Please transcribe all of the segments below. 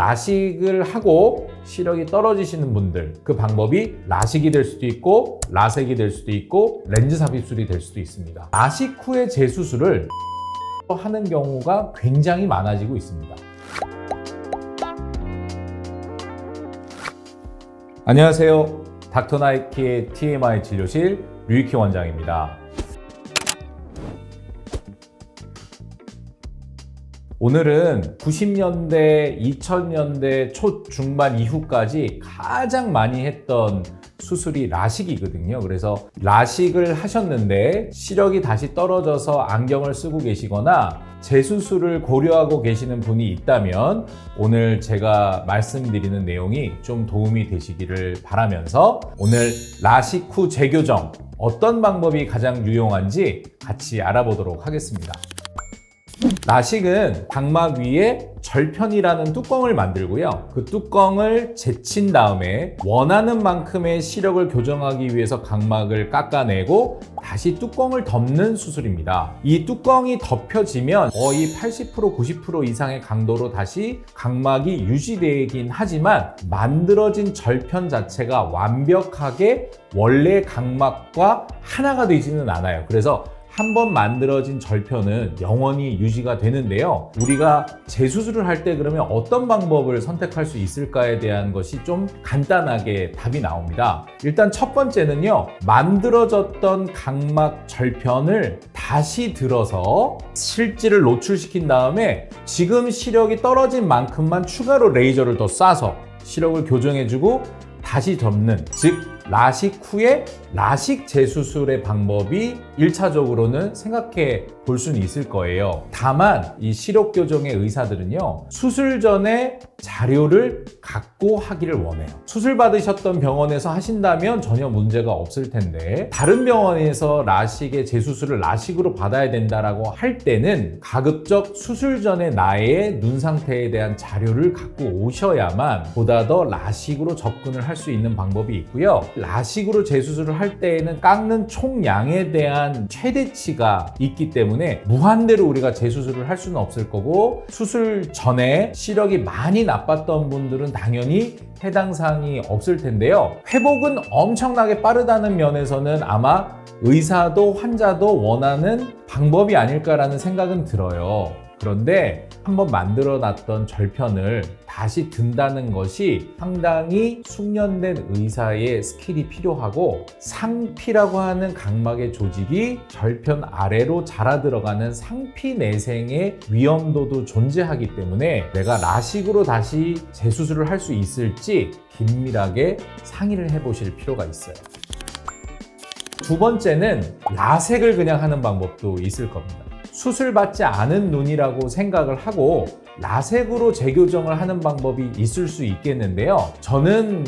라식을 하고 시력이 떨어지시는 분들, 그 방법이 라식이 될 수도 있고 라섹이 될 수도 있고 렌즈 삽입술이 될 수도 있습니다. 라식 후의 재수술을 하는 경우가 굉장히 많아지고 있습니다. 안녕하세요. 닥터나이키의 TMI 진료실 류익희 원장입니다. 오늘은 90년대, 2000년대 초 중반 이후까지 가장 많이 했던 수술이 라식이거든요. 그래서 라식을 하셨는데 시력이 다시 떨어져서 안경을 쓰고 계시거나 재수술을 고려하고 계시는 분이 있다면 오늘 제가 말씀드리는 내용이 좀 도움이 되시기를 바라면서 오늘 라식 후 재교정 어떤 방법이 가장 유용한지 같이 알아보도록 하겠습니다. 라식은 각막 위에 절편이라는 뚜껑을 만들고요. 그 뚜껑을 제친 다음에 원하는 만큼의 시력을 교정하기 위해서 각막을 깎아내고 다시 뚜껑을 덮는 수술입니다. 이 뚜껑이 덮여지면 거의 80%, 90% 이상의 강도로 다시 각막이 유지되긴 하지만 만들어진 절편 자체가 완벽하게 원래 각막과 하나가 되지는 않아요. 그래서 한번 만들어진 절편은 영원히 유지가 되는데요. 우리가 재수술을 할 때 그러면 어떤 방법을 선택할 수 있을까에 대한 것이 좀 간단하게 답이 나옵니다. 일단 첫 번째는요, 만들어졌던 각막 절편을 다시 들어서 실지를 노출시킨 다음에 지금 시력이 떨어진 만큼만 추가로 레이저를 더 쏴서 시력을 교정해주고 다시 덮는, 즉 라식 후에 라식 재수술의 방법이 1차적으로는 생각해 볼 수는 있을 거예요. 다만 이 시력 교정의 의사들은요, 수술 전에 자료를 갖고 하기를 원해요. 수술 받으셨던 병원에서 하신다면 전혀 문제가 없을 텐데 다른 병원에서 라식의 재수술을 라식으로 받아야 된다라고 할 때는 가급적 수술 전에 나의 눈 상태에 대한 자료를 갖고 오셔야만 보다 더 라식으로 접근을 할 수 있는 방법이 있고요. 라식으로 재수술을 할 때에는 깎는 총량에 대한 최대치가 있기 때문에 무한대로 우리가 재수술을 할 수는 없을 거고, 수술 전에 시력이 많이 나빴던 분들은 당연히 해당 사항이 없을 텐데요. 회복은 엄청나게 빠르다는 면에서는 아마 의사도 환자도 원하는 방법이 아닐까라는 생각은 들어요. 그런데 한번 만들어 놨던 절편을 다시 든다는 것이 상당히 숙련된 의사의 스킬이 필요하고, 상피라고 하는 각막의 조직이 절편 아래로 자라 들어가는 상피 내생의 위험도도 존재하기 때문에 내가 라식으로 다시 재수술을 할 수 있을지 긴밀하게 상의를 해보실 필요가 있어요. 두 번째는 라섹을 그냥 하는 방법도 있을 겁니다. 수술받지 않은 눈이라고 생각을 하고 라섹으로 재교정을 하는 방법이 있을 수 있겠는데요. 저는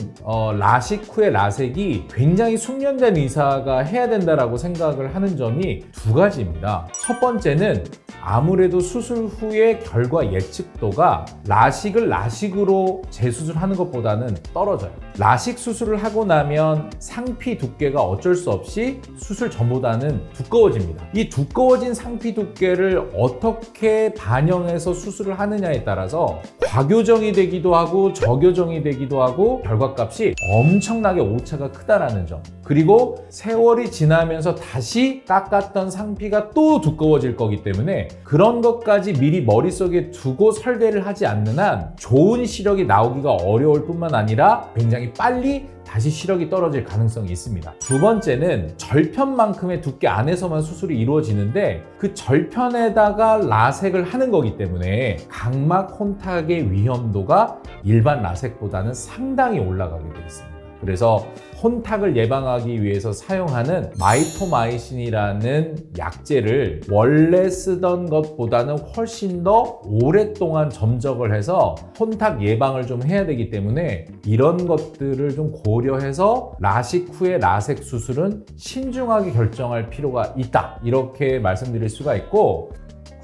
라식 후에 라섹이 굉장히 숙련된 의사가 해야 된다고 생각을 하는 점이 두 가지입니다. 첫 번째는 아무래도 수술 후의 결과 예측도가 라식을 라식으로 재수술하는 것보다는 떨어져요. 라식 수술을 하고 나면 상피 두께가 어쩔 수 없이 수술 전보다는 두꺼워집니다. 이 두꺼워진 상피 두께를 어떻게 반영해서 수술을 하느냐에 따라서 과교정이 되기도 하고 저교정이 되기도 하고 결과값이 엄청나게 오차가 크다라는 점, 그리고 세월이 지나면서 다시 깎았던 상피가 또 두꺼워질 거기 때문에 그런 것까지 미리 머릿속에 두고 설계를 하지 않는 한 좋은 시력이 나오기가 어려울 뿐만 아니라 굉장히 빨리 다시 시력이 떨어질 가능성이 있습니다. 두 번째는 절편만큼의 두께 안에서만 수술이 이루어지는데 그 절편에다가 라섹을 하는 거기 때문에 각막 혼탁의 위험도가 일반 라섹보다는 상당히 올라가게 되어 있습니다. 그래서 혼탁을 예방하기 위해서 사용하는 마이토마이신이라는 약제를 원래 쓰던 것보다는 훨씬 더 오랫동안 점적을 해서 혼탁 예방을 좀 해야 되기 때문에 이런 것들을 좀 고려해서 라식 후에 라섹 수술은 신중하게 결정할 필요가 있다, 이렇게 말씀드릴 수가 있고,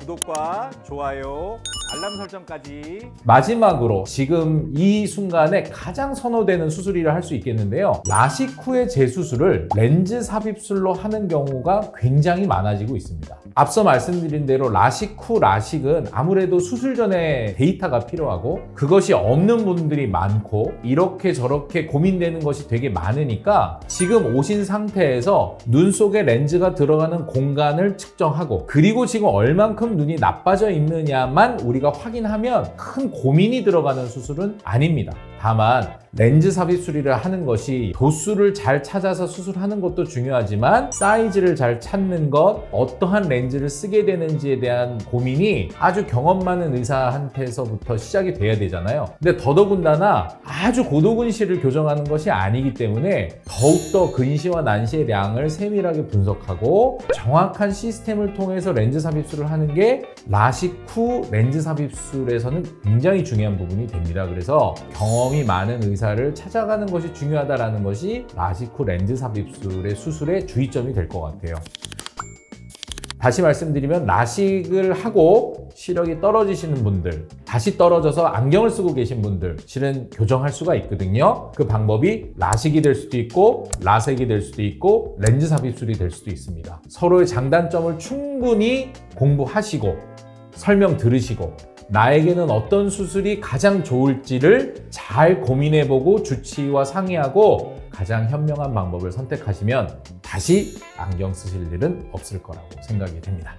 구독과 좋아요, 알람 설정까지. 마지막으로 지금 이 순간에 가장 선호되는 수술이라 할 수 있겠는데요. 라식 후의 재수술을 렌즈 삽입술로 하는 경우가 굉장히 많아지고 있습니다. 앞서 말씀드린 대로 라식 후 라식은 아무래도 수술 전에 데이터가 필요하고 그것이 없는 분들이 많고 이렇게 저렇게 고민되는 것이 되게 많으니까 지금 오신 상태에서 눈 속에 렌즈가 들어가는 공간을 측정하고 그리고 지금 얼만큼 눈이 나빠져 있느냐만 우리가 확인하면 큰 고민이 들어가는 수술은 아닙니다. 다만 렌즈 삽입 수리를 하는 것이 도수를 잘 찾아서 수술하는 것도 중요하지만 사이즈를 잘 찾는 것, 어떠한 렌즈를 쓰게 되는지에 대한 고민이 아주 경험 많은 의사한테서부터 시작이 돼야 되잖아요. 근데 더더군다나 아주 고도근시를 교정하는 것이 아니기 때문에 더욱더 근시와 난시의 량을 세밀하게 분석하고 정확한 시스템을 통해서 렌즈 삽입술을 하는 게 라식 후 렌즈 삽입술에서는 굉장히 중요한 부분이 됩니다. 그래서 경험이 많은 의사를 찾아가는 것이 중요하다는 것이 라식 후 렌즈 삽입술의 수술의 주의점이 될 것 같아요. 다시 말씀드리면 라식을 하고 시력이 떨어지시는 분들, 다시 떨어져서 안경을 쓰고 계신 분들 실은 교정할 수가 있거든요. 그 방법이 라식이 될 수도 있고 라섹이 될 수도 있고 렌즈 삽입술이 될 수도 있습니다. 서로의 장단점을 충분히 공부하시고 설명 들으시고 나에게는 어떤 수술이 가장 좋을지를 잘 고민해보고 주치의와 상의하고 가장 현명한 방법을 선택하시면 다시 안경 쓰실 일은 없을 거라고 생각이 됩니다.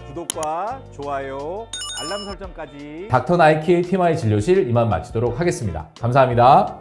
구독과 좋아요, 알람 설정까지. 닥터 나이키의 TMI 진료실 이만 마치도록 하겠습니다. 감사합니다.